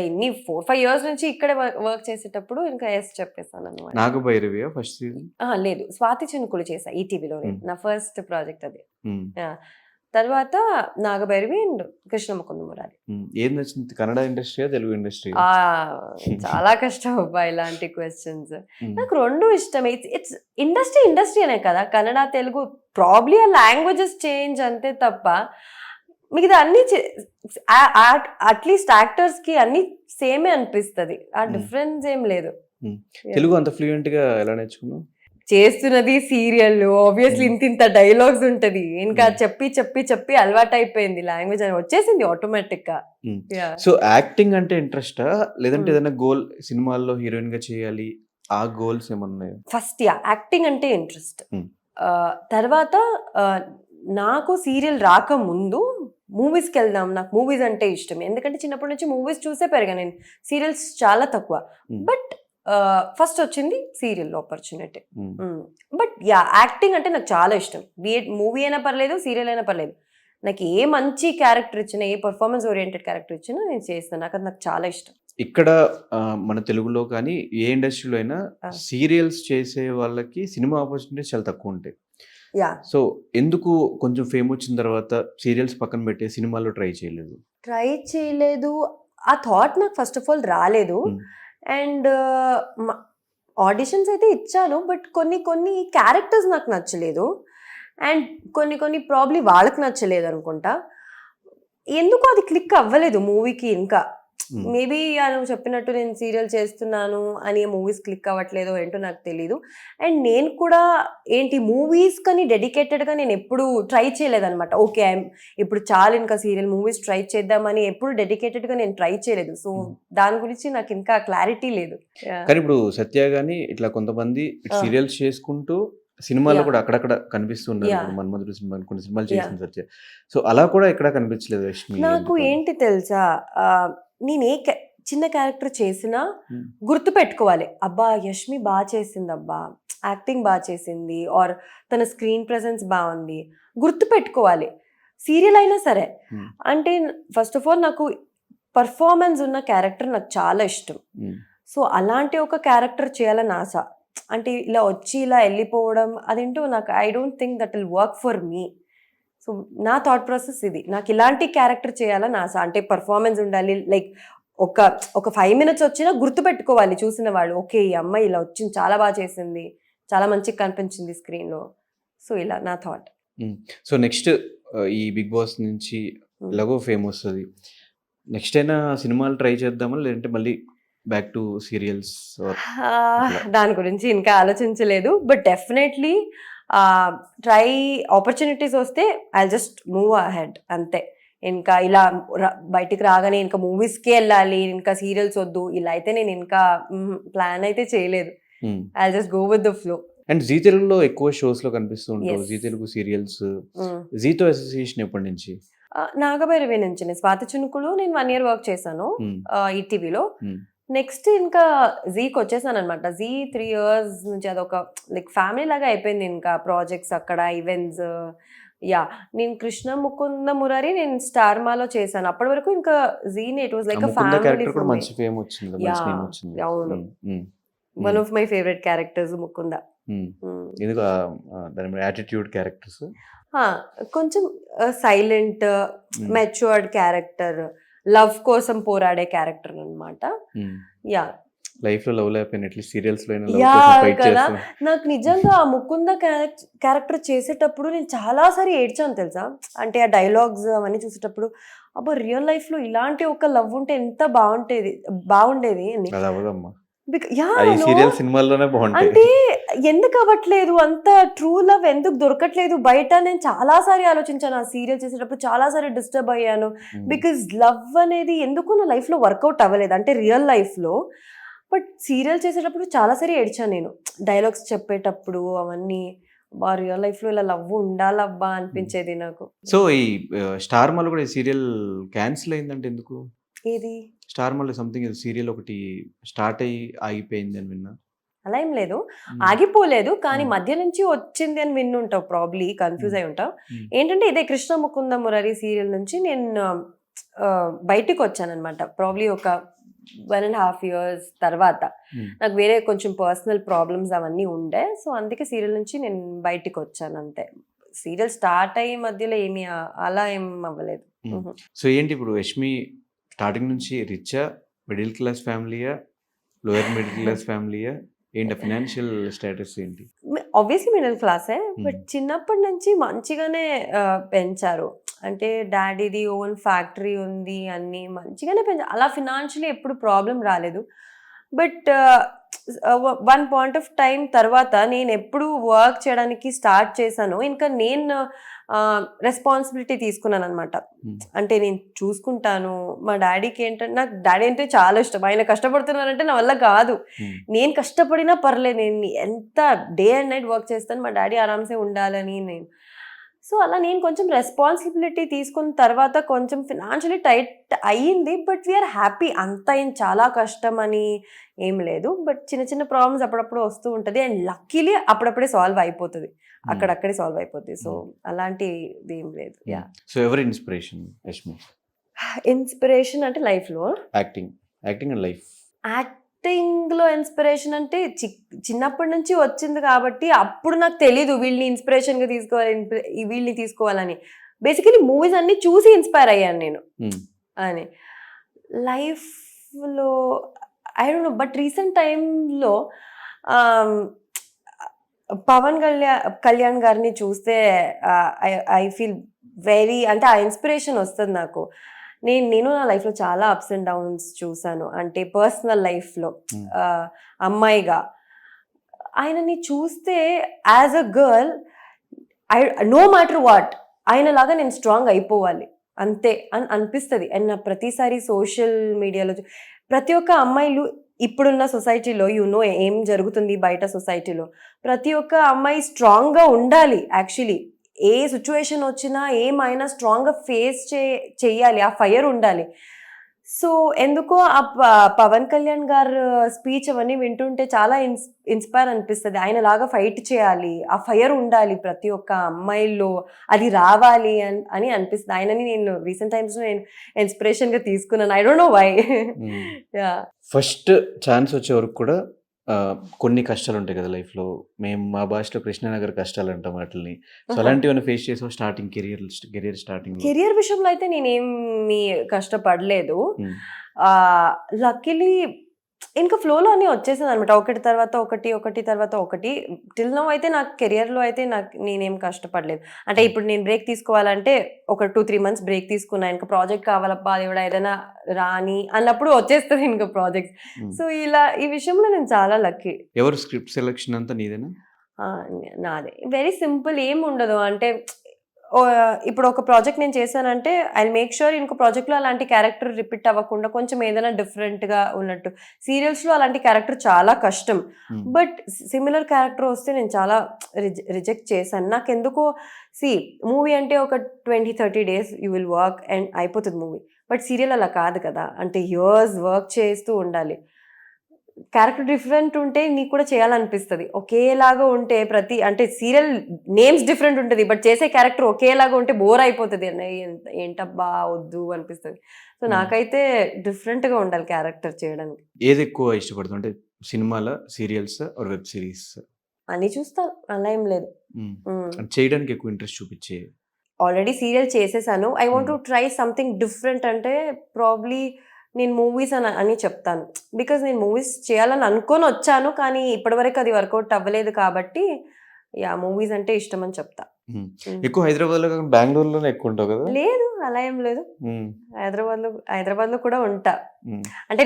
Speaker 3: ఇన్ని 4-5 years నుంచి ఇక్కడే వర్క్ చేసేటప్పుడు ఇంకా ఎస్ చెప్పేసాను అనమాట.
Speaker 2: నాగభైరవియా ఫస్ట్ సీజన్?
Speaker 3: లేదు, స్వాతి చినుకులు చేసా ఈటీవీలో, నా ఫస్ట్ ప్రాజెక్ట్ అది. తర్వాత నాగభైరవి అండ్ కృష్ణ ముకుంద మురారి.
Speaker 2: ఏం నచ్చింది, కన్నడ ఇండస్ట్రీయా తెలుగు ఇండస్ట్రీ?
Speaker 3: చాలా కష్టం అబ్బా ఇలాంటి క్వశ్చన్స్. నాకు రెండు ఇష్టమే. ఇట్స్ ఇండస్ట్రీ అనే కదా, కన్నడ తెలుగు ప్రాబ్లీ ఆ లాంగ్వేజెస్ చేంజ్ అంతే తప్ప మిగతా అన్ని అట్లీస్ట్ యాక్టర్స్ కి అన్ని సేమే అనిపిస్తుంది, ఆ డిఫరెన్స్ ఏం లేదు.
Speaker 2: తెలుగు అంత ఫ్లూయెంట్ గా ఎలా నేర్చుకున్నావు?
Speaker 3: చేస్తున్నది సీరియల్, ఆబ్వియస్లీ ఇంత డైలాగ్స్ ఉంటది, ఇంకా చెప్పి చెప్పి చెప్పి అలవాటు అయిపోయింది, లాంగ్వేజ్ అని వచ్చేసింది ఆటోమేటిక్ గా.
Speaker 2: సో యాక్టింగ్ అంటే ఇంట్రెస్టా, లేదంటే ఏదైనా గోల్ సినిమాల్లో హీరోయిన్ గా చేయాలి ఆ గోల్స్ ఏమన్నాయి?
Speaker 3: ఫస్ట్ యాక్టింగ్ అంటే ఇంట్రెస్ట్. తర్వాత నాకు సీరియల్ రాకముందు మూవీస్కి వెళ్దాం, నాకు మూవీస్ అంటే ఇష్టం, ఎందుకంటే చిన్నప్పటి నుంచి మూవీస్ చూసే పెరిగా నేను, సీరియల్స్ చాలా తక్కువ. బట్ ఫస్ట్ వచ్చింది సీరియల్ ఆపర్చునిటీ. బట్ యాక్టింగ్ అంటే నాకు చాలా ఇష్టం. మూవీ అయినా పర్లేదు, సీరియల్ అయినా పర్లేదు, నాకు ఏ మంచి క్యారెక్టర్ ఇచ్చినా, ఏ పర్ఫార్మెన్స్ ఓరియంటెడ్ క్యారెక్టర్ ఇచ్చినా నేను చేస్తాను, నాకు చాలా ఇష్టం.
Speaker 2: ఇక్కడ మన తెలుగులో కానీ ఏ ఇండస్ట్రీలో అయినా సీరియల్స్ చేసే వాళ్ళకి సినిమా ఆపర్చునిటీస్ చాలా తక్కువ ఉంటాయి. సో ఎందుకు కొంచెం ఫేమ్ వచ్చిన తర్వాత సీరియల్స్ పక్కన పెట్టే సినిమాలో ట్రై చేయలేదు?
Speaker 3: ఆ థాట్ నాకు ఫస్ట్ ఆఫ్ ఆల్ రాలేదు. అండ్ ఆడిషన్స్ అయితే ఇచ్చాను, బట్ కొన్ని క్యారెక్టర్స్ నాకు నచ్చలేదు, అండ్ కొన్ని ప్రాబ్లీ వాళ్ళకి నచ్చలేదు అనుకుంటా. ఎందుకు అది క్లిక్ అవ్వలేదు మూవీకి. ఇంకా మేబీ నువ్వు చెప్పినట్టు నేను సీరియల్ చేస్తున్నాను అని మూవీస్ క్లిక్ అవ్వట్లేదో ఏంటో నాకు తెలీదు. అండ్ నేను కూడా మూవీస్ కానీ డెడికేటెడ్గా నేను ఎప్పుడు ట్రై చేయలేదన్నమాట. ఓకే ఇప్పుడు చాలు ఇంకా సీరియల్, మూవీస్ ట్రై చేద్దామని ఎప్పుడు డెడికేటెడ్గా నేను ట్రై చేయలేదు. సో దాని గురించి నాకు ఇంకా క్లారిటీ లేదు.
Speaker 2: కానీ ఇప్పుడు సత్య గాని ఇట్లా కొంతమంది సీరియల్స్ చేసుకుంటూ సినిమాలో కూడా అక్కడక్కడ కనిపిస్తున్నారు. మన్మధుడు సినిమా కొన్ని సినిమాలు చేసిన సత్య, సో అలా కూడా ఎక్కడ కనిపించలేదు యష్మి.
Speaker 3: నాకు ఏంటి తెలుసా, నేను చిన్న క్యారెక్టర్ చేసినా గుర్తు పెట్టుకోవాలి, అబ్బా యష్మి బాగా చేసింది, అబ్బా యాక్టింగ్ బాగా చేసింది, ఆర్ తన స్క్రీన్ ప్రెసెన్స్ బాగుంది, గుర్తు పెట్టుకోవాలి. సీరియల్ అయినా సరే. అంటే ఫస్ట్ ఆఫ్ ఆల్ నాకు పర్ఫార్మెన్స్ ఉన్న క్యారెక్టర్ నాకు చాలా ఇష్టం. సో అలాంటి ఒక క్యారెక్టర్ చేయాలని ఆశ. అంటే ఇలా వచ్చి ఇలా వెళ్ళిపోవడం అదేంటో నాకు I don't think that will work for me. So నా థాట్ ప్రాసెస్ ఇది, నాకు ఇలాంటి క్యారెక్టర్ చేయాలని ఆశ. అంటే పర్ఫార్మెన్స్ ఉండాలి, లైక్ ఒక 5 minutes వచ్చినా గుర్తుపెట్టుకోవాలి చూసిన వాళ్ళు, ఓకే ఈ అమ్మాయి ఇలా వచ్చింది, చాలా బాగా చేసింది, చాలా మంచిగా కనిపించింది స్క్రీన్లో. సో ఇలా నా థాట్.
Speaker 2: సో నెక్స్ట్ ఈ బిగ్ బాస్ నుంచి ఎలాగో ఫేమ్ వస్తుంది, నెక్స్ట్ అయినా సినిమాలు ట్రై చేద్దామా, లేదంటే మళ్ళీ బ్యాక్ టు సీరియల్స్?
Speaker 3: దాని గురించి ఇంకా ఆలోచించలేదు, బట్ డెఫినెట్లీ ట్రై, ఆపర్చునిటీస్ వస్తే ఐ జస్ట్ మూవ్ అహెడ్ అంతే. ఇంకా ఇలా బయటికి రాగానే ఇంకా మూవీస్కే వెళ్ళాలి, ఇంకా సీరియల్స్ వద్దు ఇలా అయితే నేను ఇంకా ప్లాన్ అయితే చేయలేదు. I just go with the flow.
Speaker 2: And Zee తెలుగులో ఎక్కువ షోస్ లో కనిపిస్తూ ఉంటావు, జీ తెలుగు సీరియల్స్. జీతో అసోసియేషన్ ఎప్పటి నుంచి?
Speaker 3: నాగభైరవి నుంచి. నేను స్వాతి చినుకులు నేను 1 year వర్క్ చేశాను ఈటీవీలో. నెక్స్ట్ ఇంకా జీకి వచ్చేసాను అనమాట. జీ 3 years నుంచి అదొక లైక్ ఫ్యామిలీ లాగా అయిపోయింది. ఇంకా ప్రాజెక్ట్స్ అక్కడ, ఈవెంట్స్. నేను కృష్ణ ముకుంద మురారి నేను స్టార్ మాలో చేశాను. అప్పటి వరకు ఇంకా జీని ఇట్ వాస్ లైక్ ఫ్యామిలీ. అవును, one of my favourite characters Mukunda.
Speaker 2: Attitude characters,
Speaker 3: కొంచెం సైలెంట్ మెచ్యూర్డ్ క్యారెక్టర్, లవ్ కోసం పోరాడే క్యారెక్టర్ అన్నమాట.
Speaker 2: లైఫ్ లో లవ్ లేకపోయినా అట్లీస్ట్ సీరియల్స్ లో
Speaker 3: కదా. నాకు నిజంగా ఆ ముకుంద క్యారెక్టర్ చేసేటప్పుడు నేను చాలా సారి ఏడ్చాను తెలుసా. అంటే ఆ డైలాగ్స్ అవన్నీ చూసేటప్పుడు అబ్బా రియల్ లైఫ్ లో ఇలాంటి ఒక లవ్ ఉంటే ఎంత బాగుండేది అని.
Speaker 2: ఈ సీరియల్ సినిమాల్లోనే బాగుంటాయి.
Speaker 3: అంటే ఎందుకు అవ్వట్లేదు, అంత ట్రూ లవ్ ఎందుకు దొరకట్లేదు బయట? నేను చాలా సారి ఆలోచించాను ఆ సీరియల్ చేసేటప్పుడు, చాలా సారి డిస్టర్బ్ అయ్యాను. బికాజ్ లవ్ అనేది ఎందుకు నా లైఫ్లో వర్కౌట్ అవ్వలేదు, అంటే రియల్ లైఫ్లో. బట్ సీరియల్ చేసేటప్పుడు చాలా సారి ఏడ్చాను నేను, డైలాగ్స్ చెప్పేటప్పుడు అవన్నీ. రియల్ లైఫ్లో ఇలా లవ్ ఉండాలబ్బా అనిపించేది నాకు.
Speaker 2: సో ఈ స్టార్ మాల్ కూడా ఈ సీరియల్ క్యాన్సిల్ అయిందంటే ఎందుకు?
Speaker 3: ఏది
Speaker 2: స్టార్ మాల్ సంథింగ్ సీరియల్ ఒకటి స్టార్ట్ అయ్యి ఆగిపోయింది అని విన్నా.
Speaker 3: అలా ఏం లేదు, ఆగిపోలేదు, కానీ మధ్య నుంచి వచ్చింది అని విన్నుంటావు, ప్రాబ్లీ కన్ఫ్యూజ్ అయి ఉంటావు. ఏంటంటే ఇదే కృష్ణ ముకుంద మురారి సీరియల్ నుంచి నేను బయటికి వచ్చాను అనమాట. ప్రాబ్లీ ఒక 1.5 years తర్వాత నాకు వేరే కొంచెం పర్సనల్ ప్రాబ్లమ్స్ అవన్నీ ఉండే. సో అందుకే సీరియల్ నుంచి నేను బయటికి వచ్చాను అంతే. సీరియల్ స్టార్ట్ అయ్యి మధ్యలో ఏమీ అలా ఏం అవ్వలేదు.
Speaker 2: సో ఏంటి ఇప్పుడు యష్మి స్టార్టింగ్ నుంచి రిచా, మిడిల్ క్లాస్ ఫ్యామిలీయా, లోయర్ మిడిల్ క్లాస్ ఫ్యామిలీయా, ఏంటి ఫైనాన్షియల్ స్టేటస్ ఏంటి?
Speaker 3: ఆబ్వియస్లీ మిడిల్ క్లాసే, బట్ చిన్నప్పటి నుంచి మంచిగానే పెంచారు. అంటే డాడీది ఓన్ ఫ్యాక్టరీ ఉంది, అన్నీ మంచిగానే పెంచారు. అలా ఫినాన్షియలీ ఎప్పుడు ప్రాబ్లం రాలేదు. But one point of time తర్వాత నేను ఎప్పుడు వర్క్ చేయడానికి స్టార్ట్ చేశాను, ఇంకా నేను రెస్పాన్సిబిలిటీ తీసుకున్నాను అనమాట. అంటే నేను చూసుకుంటాను. మా డాడీకి ఏంటంటే, నాకు డాడీ అంటే చాలా ఇష్టం. ఆయన కష్టపడుతున్నారంటే నా వల్ల కాదు. నేను కష్టపడినా పర్లేదు, నేను ఎంత డే అండ్ నైట్ వర్క్ చేస్తాను, మా డాడీ ఆరామ్సే ఉండాలని నేను. సో అలా నేను కొంచెం రెస్పాన్సిబిలిటీ తీసుకున్న తర్వాత కొంచెం ఫినాన్షియలీ టైట్ అయ్యింది. But we're happy. అంత ఏం చాలా కష్టం అని ఏం లేదు. బట్ చిన్న చిన్న ప్రాబ్లమ్స్ అప్పుడప్పుడు వస్తూ ఉంటుంది. అండ్ లక్కీలీ అప్పుడప్పుడే సాల్వ్ అయిపోతుంది, అక్కడక్కడే సాల్వ్ అయిపోతుంది. సో అలాంటిది ఏం లేదు. యా.
Speaker 2: సో ఎవరి ఇన్స్పిరేషన్ యష్మి?
Speaker 3: ఇన్స్పిరేషన్ అంటే లైఫ్లో
Speaker 2: యాక్టింగ్ అండ్ లైఫ్.
Speaker 3: యాక్టింగ్లో ఇన్స్పిరేషన్ అంటే చిన్నప్పటి నుంచి వచ్చింది కాబట్టి అప్పుడు నాకు తెలీదు వీళ్ళని ఇన్స్పిరేషన్గా తీసుకోవాలి, వీళ్ళని తీసుకోవాలని. బేసికలీ మూవీస్ అన్ని చూసి ఇన్స్పైర్ అయ్యాను నేను అని. లైఫ్లో I don't know, but recent టైంలో పవన్ కళ్యాణ్ గారిని చూస్తే ఐ ఫీల్ వెరీ, అంటే ఆ ఇన్స్పిరేషన్ వస్తుంది నాకు. నేను నా లైఫ్లో చాలా అప్స్ అండ్ డౌన్స్ చూసాను. అంటే పర్సనల్ లైఫ్లో అమ్మాయిగా ఆయనని చూస్తే as a girl no matter what ఆయనలాగా నేను స్ట్రాంగ్ అయిపోవాలి అంతే అని అనిపిస్తుంది. అండ్ నా ప్రతిసారి సోషల్ మీడియాలో ప్రతి ఒక్క అమ్మాయిలు ఇప్పుడున్న సొసైటీలో ఏం జరుగుతుంది బయట సొసైటీలో, ప్రతి ఒక్క అమ్మాయి స్ట్రాంగ్గా ఉండాలి. యాక్చువల్లీ ఏ సిచ్యువేషన్ వచ్చినా ఏమైనా స్ట్రాంగ్గా ఫేస్ చేయాలి, ఆ ఫైర్ ఉండాలి. సో ఎందుకో ఆ పవన్ కళ్యాణ్ గారు స్పీచ్ అవన్నీ వింటుంటే చాలా ఇన్స్పైర్ అనిపిస్తుంది. ఆయనలాగా ఫైట్ చేయాలి, ఆ ఫైర్ ఉండాలి ప్రతి ఒక్క అమ్మాయిల్లో, అది రావాలి అని అనిపిస్తుంది. ఆయనని నేను రీసెంట్ టైమ్స్లో నేను ఇన్స్పిరేషన్గా తీసుకున్నాను. I don't know why.
Speaker 2: First chance వచ్చే వరకు కూడా కొన్ని కష్టాలు ఉంటాయి కదా లైఫ్లో. మేము మా భాషలో కృష్ణానగర్ కష్టాలు అంటాం వాటిని. సో అలాంటివన్నీ ఫేస్ చేసాం స్టార్టింగ్ కెరియర్ స్టార్టింగ్?
Speaker 3: కెరియర్ విషయంలో అయితే నేనేమి కష్టపడలేదు. లక్కీలీ ఇంకా ఫ్లోలో అన్నీ వచ్చేసింది అనమాట, ఒకటి తర్వాత ఒకటి. టిల్ నౌ అయితే నాకు కెరియర్లో అయితే నేనేం కష్టపడలేదు. అంటే ఇప్పుడు నేను బ్రేక్ తీసుకోవాలంటే ఒక 2-3 months బ్రేక్ తీసుకున్నా, ఇంకా ప్రాజెక్ట్ కావాలబ్బా అది కూడా ఏదైనా రాని అన్నప్పుడు వచ్చేస్తుంది ఇంకా ప్రాజెక్ట్స్. సో ఇలా ఈ విషయంలో నేను చాలా లక్కీ.
Speaker 2: ఎవరు స్క్రిప్ట్ సెలెక్షన్ అంతా నీదేనా?
Speaker 3: నాదే. వెరీ సింపుల్, ఏం ఉండదు. అంటే ఇప్పుడు ఒక ప్రాజెక్ట్ నేను చేశానంటే ఐ మేక్ షూర్ ఇంకో ప్రాజెక్ట్లో అలాంటి క్యారెక్టర్ రిపీట్ అవ్వకుండా కొంచెం ఏదైనా డిఫరెంట్గా ఉన్నట్టు. సీరియల్స్లో అలాంటి క్యారెక్టర్ చాలా కష్టం, బట్ సిమిలర్ క్యారెక్టర్ వస్తే నేను చాలా రిజెక్ట్ చేశాను. నాకు ఎందుకో మూవీ అంటే ఒక 20-30 days you will work and అయిపోతుంది మూవీ. బట్ సీరియల్ అలా కాదు కదా, అంటే ఇయర్స్ వర్క్ చేస్తూ ఉండాలి. క్యారెక్టర్ డిఫరెంట్ ఉంటే నీకు కూడా చేయాలనిపిస్తుంది. ఒకేలాగా ఉంటే అంటే సీరియల్ నేమ్స్ డిఫరెంట్ ఉంటుంది, బట్ చేసే క్యారెక్టర్ ఒకేలాగా ఉంటే బోర్ అయిపోతుంది, ఏంటబ్బా వద్దు అనిపిస్తుంది. సో నాకైతే డిఫరెంట్గా ఉండాలి క్యారెక్టర్ చేయడానికి.
Speaker 2: ఏది ఎక్కువ ఇష్టపడుతుంది, అంటే సినిమాల, సీరియల్స్ ఆర్ వెబ్ సిరీస్?
Speaker 3: అని చూస్తాను, అలా ఏం లేదు.
Speaker 2: చేయడానికి ఎక్కువ ఇంట్రెస్ట్ చూపించే?
Speaker 3: ఆల్రెడీ సీరియల్ చేసేసాను. I want to try something different, అంటే ప్రాబ్లీ నేను మూవీస్ అని చెప్తాను. బికాజ్ నేను మూవీస్ చేయాలని అనుకొని వచ్చాను, కానీ ఇప్పటివరకు అది వర్కౌట్ అవ్వలేదు కాబట్టి మూవీస్ అంటే ఇష్టం అని చెప్తా.
Speaker 2: ఎక్కువ హైదరాబాద్లో బెంగళూరులోనే ఎక్కువ ఉంటావు కదా?
Speaker 3: లేదు, అలా ఏం లేదు.
Speaker 2: ఉమ్,
Speaker 3: హైదరాబాద్లో కూడా ఉంటా.
Speaker 2: ఉమ్.
Speaker 3: అంటే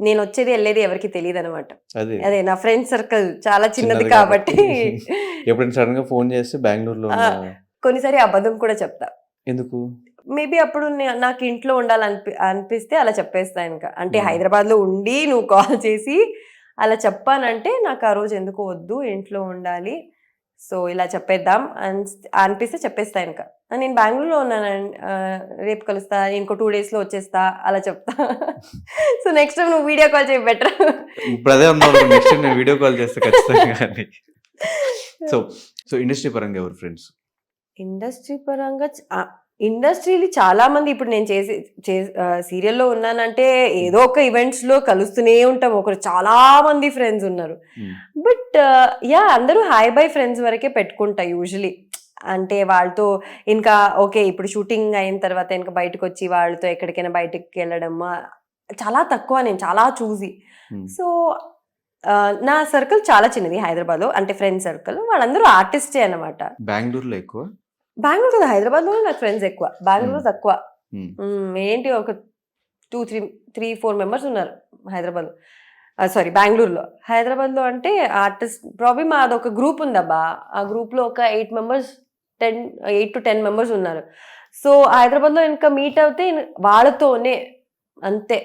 Speaker 3: నేను వచ్చేది వెళ్ళేది ఎవరికి తెలియదు అనమాట.
Speaker 2: అదే
Speaker 3: అదే నా ఫ్రెండ్ సర్కిల్ చాలా చిన్నది
Speaker 2: చిన్నది
Speaker 3: కాబట్టి
Speaker 2: ఎప్పుడైనా సడన్ గా ఫోన్ చేస్తే బెంగళూరులో
Speaker 3: కొన్నిసారి అబద్ధం కూడా చెప్తా.
Speaker 2: ఎందుకు?
Speaker 3: మేబీ అప్పుడు నాకు ఇంట్లో అనిపిస్తే అలా చెప్పేస్తా. ఇంకా అంటే
Speaker 2: Hmm.
Speaker 3: హైదరాబాద్లో ఉండి నువ్వు కాల్ చేసి అలా చెప్పానంటే నాకు ఆ రోజు ఎందుకు వద్దు, ఇంట్లో ఉండాలి, సో ఇలా చెప్పేద్దాం అనిపిస్తే చెప్పేస్తా. ఇంకా నేను బెంగళూరులో ఉన్నాను, రేపు కలుస్తా, ఇంకో 2 days లో వచ్చేస్తా అలా చెప్తా. సో నెక్స్ట్ టైం నువ్వు వీడియో కాల్ చేయ బెటర్.
Speaker 2: ఇప్పుడు అదే ఉన్నాడు, నెక్స్ట్ నేను వీడియో కాల్ చేస్తే ఖచ్చితంగా. సో సో ఇండస్ట్రీ పరంగా ఎవరు ఫ్రెండ్స్?
Speaker 3: ఇండస్ట్రీ పరంగా ఇండస్ట్రీಲಿ చాలా మంది, ఇప్పుడు నేను సీరియల్లో ఉన్నానంటే ఏదో ఒక ఈవెంట్స్ లో కలుస్తూనే ఉంటాం. ఒకరు చాలా మంది ఫ్రెండ్స్ ఉన్నారు. బట్ అందరూ హాయ్ బై ఫ్రెండ్స్ వరకే పెట్టుకుంటా యూజువలీ. అంటే వాళ్ళతో ఇంకా ఓకే, ఇప్పుడు షూటింగ్ అయిన తర్వాత ఇంకా బయటకు వచ్చి వాళ్ళతో ఎక్కడికైనా బయటకు వెళ్ళడం చాలా తక్కువ. నేను చాలా చూసి, సో నా సర్కిల్ చాలా చిన్నది హైదరాబాద్లో, అంటే ఫ్రెండ్ సర్కిల్ వాళ్ళందరూ ఆర్టిస్టే అనమాట.
Speaker 2: బెంగళూరులో ఎక్కువ?
Speaker 3: బెంగళూరు కదా, హైదరాబాద్లోనే నాకు ఫ్రెండ్స్ ఎక్కువ, బెంగళూరు తక్కువ. ఏంటి ఒక 2-3-4 మెంబర్స్ ఉన్నారు హైదరాబాద్లో, సారీ బెంగళూరులో. హైదరాబాద్లో అంటే ఆర్టిస్ట్ ప్రాబ్లమ్ అదొక గ్రూప్ ఉందబ్బా, ఆ గ్రూప్లో ఒక 8 to 10 మెంబర్స్ ఉన్నారు. సో హైదరాబాద్లో ఇంకా మీట్ అవుతే వాళ్ళతోనే అంతే,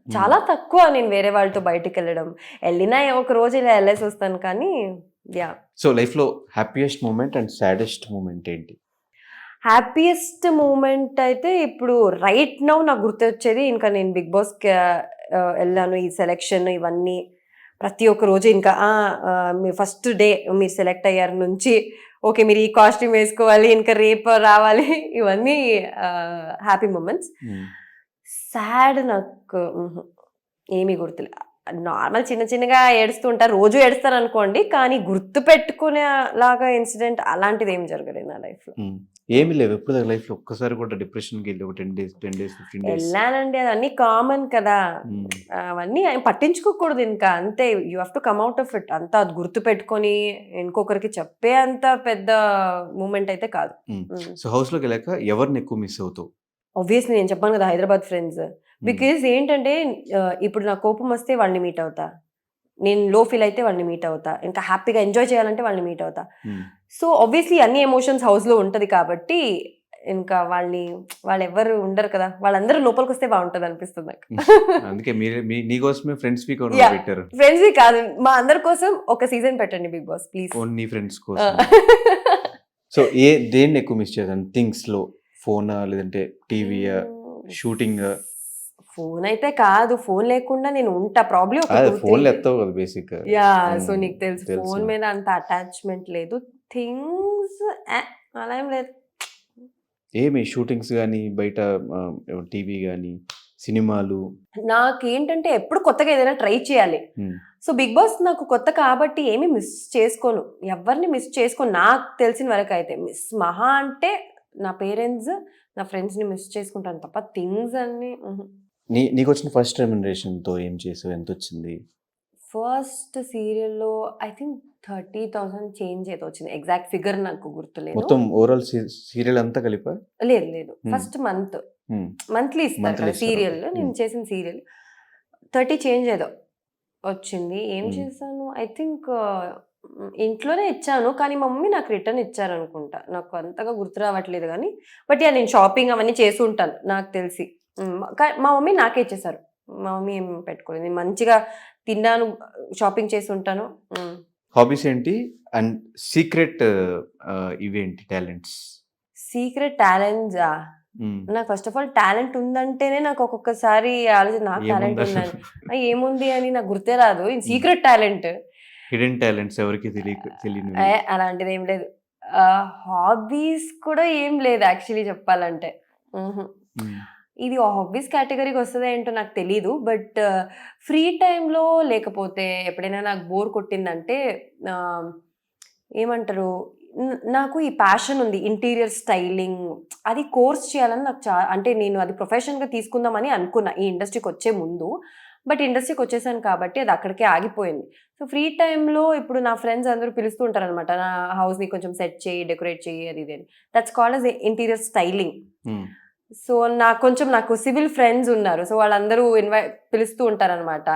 Speaker 3: చాలా తక్కువ నేను వేరే వాళ్ళతో బయటకు వెళ్ళినా ఒక రోజు ఇలా వెళ్ళేసి వస్తాను. కానీ యా.
Speaker 2: సో లైఫ్ లో happiest moment and saddest moment ఏంటి?
Speaker 3: హ్యాపీయెస్ట్ మూమెంట్ అయితే ఇప్పుడు రైట్ నౌ నాకు గుర్తొచ్చేది, ఇంకా నేను బిగ్ బాస్కి వెళ్ళాను, ఈ సెలెక్షన్ ఇవన్నీ ప్రతి ఒక్క రోజు ఇంకా మీ ఫస్ట్ డే మీరు సెలెక్ట్ అయ్యారు నుంచి ఓకే మీరు ఈ కాస్ట్యూమ్ వేసుకోవాలి, ఇంకా రేపు రావాలి, ఇవన్నీ హ్యాపీ మూమెంట్స్. సాడ్ నాకు ఏమీ గుర్తులే. నార్మల్ చిన్న చిన్నగా ఏడుస్తూ ఉంటారు, రోజు ఏడుస్తాను అనుకోండి, కానీ గుర్తు పెట్టుకునే లాగా ఇన్సిడెంట్ అలాంటిది ఏం జరగలేదు నా లైఫ్ లో.
Speaker 2: ఏమి లేవు ఎప్పుడు లైఫ్ లో ఒక్కసారి కూడా డిప్రెషన్కి వెళ్ళి 10 days 15 days
Speaker 3: వెళ్ళానండి, అది అన్ని కామన్ కదా, అవన్నీ పట్టించుకోకూడదు ఇంకా, అంతే. You have to come out of it. అంతా అది గుర్తు పెట్టుకొని ఇంకొకరికి చెప్పే అంత పెద్ద మూమెంట్ అయితే కాదు.
Speaker 2: సో హౌస్ లోకి వెళ్ళాక ఎవరిని ఎక్కువ మిస్ అవుతావు?
Speaker 3: ఆబ్వియస్లీ నేను చెప్పాను కదా, హైదరాబాద్ ఫ్రెండ్స్. బికాజ్ ఏంటంటే ఇప్పుడు నా కోపం వస్తే వాళ్ళని మీట్ అవుతా, నేను లో ఫీల్ అయితే వాళ్ళని మీట్ అవుతా, ఇంకా హ్యాపీగా ఎంజాయ్ చేయాలంటే వాళ్ళని మీట్ అవుతా. సో ఆబ్వియస్లీ అన్ని ఎమోషన్స్ హౌస్లో ఉంటుంది కాబట్టి ఇంకా వాళ్ళు ఎవరు ఉండరు కదా, వాళ్ళందరూ లోపలికి వస్తే బాగుంటుంది అనిపిస్తుంది నాకు.
Speaker 2: అందుకే నీకోసమే ఫ్రెండ్స్ వీక్ పెట్టారు.
Speaker 3: ఫ్రెండ్స్ వీక్ కాదు, మా అందరి కోసం ఒక సీజన్ పెట్టండి Bigg Boss please.
Speaker 2: Only friends కోసం. సో దేన్ని ఎక్కువ మిస్ చేశాను? థింగ్స్ లో ఫోన్ లేదంటే టీవీ, షూటింగ్?
Speaker 3: ఫోన్ అయితే కాదు, ఫోన్ లేకుండా నేను ఉంటా ప్రాబ్లీ.
Speaker 2: ఫోన్ ఎత్తావు కదా బేసిక్.
Speaker 3: యా, సో నీకు తెలుసు ఫోన్ మీద అంత అటాచ్మెంట్ లేదు. థింగ్స్ అలా ఏం లేదు.
Speaker 2: ఏమి షూటింగ్స్ కానీ బయట టీవీ కానీ సినిమాలు?
Speaker 3: నాకేంటంటే ఎప్పుడు కొత్తగా ఏదైనా ట్రై చేయాలి. సో బిగ్ బాస్ నాకు కొత్త కాబట్టి ఏమి మిస్ చేసుకోను, ఎవరిని మిస్ చేసుకోను నాకు తెలిసిన వరకు అయితే. మిస్ మహా అంటే నా పేరెంట్స్, నా ఫ్రెండ్స్ని మిస్ చేసుకుంటాను తప్ప థింగ్స్ అన్ని.
Speaker 2: నీకు వచ్చిన ఫస్ట్ రెమ్యునరేషన్తో ఏం చేసావు? ఎంత వచ్చింది?
Speaker 3: ఫస్ట్ సీరియల్లో ఐ థింక్ 30,000 చేంజ్ ఏదో వచ్చింది, ఎగ్జాక్ట్ ఫిగర్ నాకు గుర్తులేదు.
Speaker 2: మొత్తం ఓవరాల్ సీరియల్ అంతా కలిపా?
Speaker 3: లేదు, ఫస్ట్ మంత్లీ ఇస్తారు సీరియల్. నేను చేసిన సీరియల్ 30 చేంజ్ ఏదో వచ్చింది. ఏం చేశాను ఐ థింక్ ఇంట్లోనే ఇచ్చాను, కానీ మా మమ్మీ నాకు రిటర్న్ ఇచ్చారనుకుంటా, నాకు అంతగా గుర్తు రావట్లేదు. కానీ బట్ నేను షాపింగ్ అవన్నీ చేసి ఉంటాను నాకు తెలిసి. మా మమ్మీ నాకే ఇచ్చేసారు, మా మమ్మీ ఏం పెట్టుకోలేదు. నేను మంచిగా తిన్నాను, షాపింగ్ చేసి ఉంటాను.
Speaker 2: హాబీస్ ఏంటి అండ్ సీక్రెట్ ఇవేంటి టాలెంట్స్?
Speaker 3: సీక్రెట్ టాలెంట్స్ నాకు ఫస్ట్ ఆఫ్ ఆల్ టాలెంట్ ఉందంటేనే నాకు ఒక్కొక్కసారి ఆలోచన నాకు టాలెంట్ ఉందని, ఏముంది అని నాకు గుర్తే రాదు. సీక్రెట్ టాలెంట్,
Speaker 2: హిడెన్ టాలెంట్స్ ఎవరికి తెలియదు
Speaker 3: అలాంటిది ఏం లేదు. హాబీస్ కూడా ఏం లేదు యాక్చువల్లీ చెప్పాలంటే. ఇది హాబీస్ కేటగిరీకి వస్తుందో ఏంటో నాకు తెలీదు. బట్ ఫ్రీ టైంలో లేకపోతే ఎప్పుడైనా నాకు బోర్ కొట్టిందంటే ఏమంటారు, నాకు ఈ ప్యాషన్ ఉంది ఇంటీరియర్ స్టైలింగ్, అది కోర్స్ చేయాలని నాకు అంటే నేను అది ప్రొఫెషన్గా తీసుకుందామని అనుకున్నా ఈ ఇండస్ట్రీకి వచ్చే ముందు. బట్ ఇండస్ట్రీకి వచ్చేసాను కాబట్టి అది అక్కడికే ఆగిపోయింది. సో ఫ్రీ టైంలో ఇప్పుడు నా ఫ్రెండ్స్ అందరూ పిలుస్తూ ఉంటారు అనమాట, నా హౌస్ని కొంచెం సెట్ చేయి, డెకరేట్ చేయి, అది ఇది అని. That's called as interior styling. So నాకు సివిల్ ఫ్రెండ్స్ ఉన్నారు. సో వాళ్ళందరూ పిలుస్తూ ఉంటారనమాట.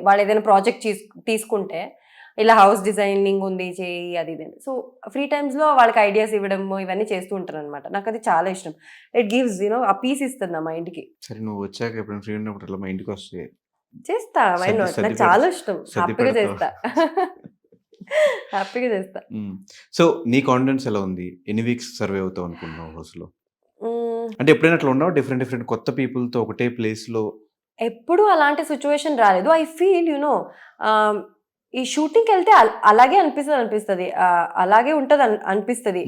Speaker 3: వాళ్ళు ఏదైనా ప్రాజెక్ట్ తీసుకుంటే ఇలా హౌస్ డిజైనింగ్ ఉంది చేయి అది ఇది. సో ఫ్రీ టైమ్స్లో వాళ్ళకి ఐడియాస్ ఇవ్వడం ఇవన్నీ చేస్తూ ఉంటారు అనమాట. నాకు అది చాలా ఇష్టం. ఇట్ గివ్స్ ఆ పీస్ ఇస్తుంది నా మైండ్కి.
Speaker 2: సరే నువ్వు వచ్చాక ఎప్పుడైనా ఫ్రీ ఉన్నప్పుడు అట్లా మా ఇంటికి వస్తే
Speaker 3: చేస్తా, నాకు చాలా ఇష్టం. హ్యాపీగా చేస్తా. హ్యాపీగా చేస్తా.
Speaker 2: సో నీ కాన్ఫిడెన్స్ ఎలా ఉంది? ఎన్ని వీక్స్ సర్వే అవుతావు అనుకుంటున్నావు హౌస్లో? అంటే ఎప్పుడైనా అట్లా ఉన్నావు డిఫరెంట్ కొత్త పీపుల్తో ఒకటే ప్లేస్లో?
Speaker 3: ఎప్పుడు అలాంటి సిచ్యువేషన్ రాలేదు. ఐ ఫీల్ ఈ షూటింగ్కి వెళ్తే అలాగే అనిపిస్తుంది, అలాగే ఉంటుంది అనిపిస్తుంది.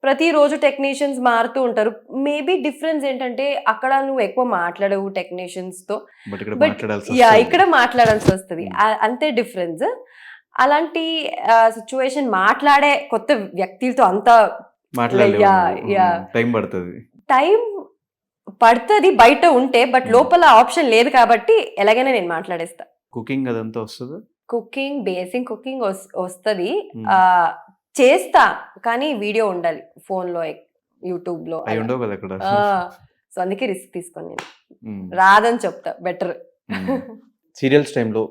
Speaker 3: ప్రతిరోజు టెక్నీషియన్స్ మారుతూ ఉంటారు. మేబీ డిఫరెన్స్ ఏంటంటే అక్కడ నువ్వు ఎక్కువ మాట్లాడవు టెక్నీషియన్స్ తో, ఇక్కడ మాట్లాడాల్సి వస్తుంది, అంతే డిఫరెన్స్. అలాంటి సిచ్యువేషన్ మాట్లాడే కొత్త వ్యక్తులతో అంత టైం పడుతుంది బయట ఉంటే, బట్ లోపల ఆప్షన్ లేదు కాబట్టి ఎలాగైనా నేను మాట్లాడేస్తా.
Speaker 2: కుకింగ్ అదంతా వస్తుంది?
Speaker 3: కుకింగ్, బేసిక్ కుకింగ్ వస్తుంది, చేస్తా, కానీ వీడియో ఉండాలి ఫోన్ లో, యూట్యూబ్ లో. సో అందుకే రిస్క్ తీసుకొని నేను రాదని చెప్తా బెటర్.
Speaker 2: సీరియల్స్ టైంలో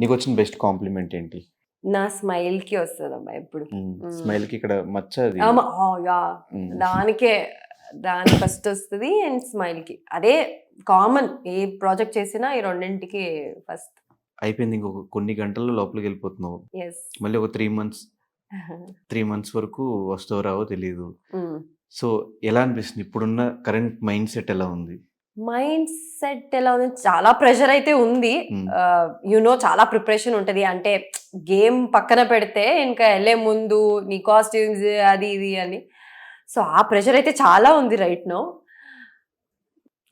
Speaker 2: నీకు వచ్చిన బెస్ట్ కాంప్లిమెంట్ ఏంటి?
Speaker 3: నా స్మైల్ కి వస్తుంది అమ్మా ఎప్పుడు.
Speaker 2: స్మైల్ కి ఇక్కడ మచ్చ
Speaker 3: దానికి ఫస్ట్ వస్తుంది, అండ్ స్మైల్ కి అదే కామన్. ఏ ప్రాజెక్ట్ చేసినా ఈ రెండింటికి ఫస్ట్.
Speaker 2: అయిపోయింది, ఇంకొక కొన్ని గంటల్లో లోపలికి వెళ్ళిపోతున్నావు. మళ్ళీ ఒక 3 months వరకు వస్తావు రావో తెలియదు. సో ఎలా అనిపిస్తుంది? ఇప్పుడున్న కరెంట్ మైండ్ సెట్ ఎలా ఉంది?
Speaker 3: చాలా ప్రెషర్ అయితే ఉంది. చాలా ప్రిపరేషన్ ఉంటుంది. అంటే గేమ్ పక్కన పెడితే ఇంకా వెళ్ళే ముందు నీ కాస్ట్యూమ్స్ అది ఇది అని, సో ఆ ప్రెషర్ అయితే చాలా ఉంది రైట్ నౌ.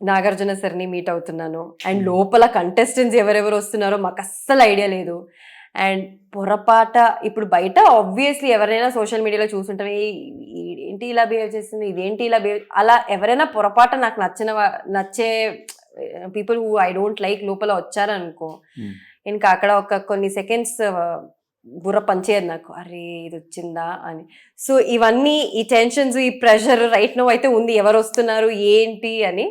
Speaker 3: నాగార్జున సార్ని మీట్ అవుతున్నాను, అండ్ లోపల కంటెస్టెంట్స్ ఎవరెవరు వస్తున్నారో మాకు అస్సలు ఐడియా లేదు. అండ్ పొరపాట ఇప్పుడు బయట ఆబ్వియస్లీ ఎవరైనా సోషల్ మీడియాలో చూస్తుంటారు, ఏంటి ఇలా బిహేవ్ చేస్తుంది, ఇదేంటి ఇలా బిహేవ్, అలా ఎవరైనా పొరపాట నాకు నచ్చే people who I don't like లోపల వచ్చారనుకో, ఇంకా అక్కడ కొన్ని సెకండ్స్ బుర్ర పనిచేయదు నాకు, అరే ఇది వచ్చిందా అని. సో ఇవన్నీ, ఈ టెన్షన్స్, ఈ ప్రెషర్ రైట్ నో అయితే ఉంది, ఎవరు వస్తున్నారు ఏంటి అని.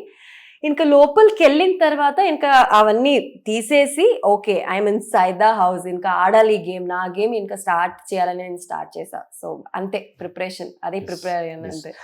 Speaker 3: ఇంకా లోపలికి వెళ్ళిన తర్వాత ఇంకా అవన్నీ తీసేసి okay I'm inside the house, ఇంకా ఆడాలి గేమ్, నా గేమ్ ఇంకా స్టార్ట్ చేయాలని నేను స్టార్ట్ చేశా. సో అంతే ప్రిపరేషన్, అదే ప్రిపేర్ అయ్యాను అంతే.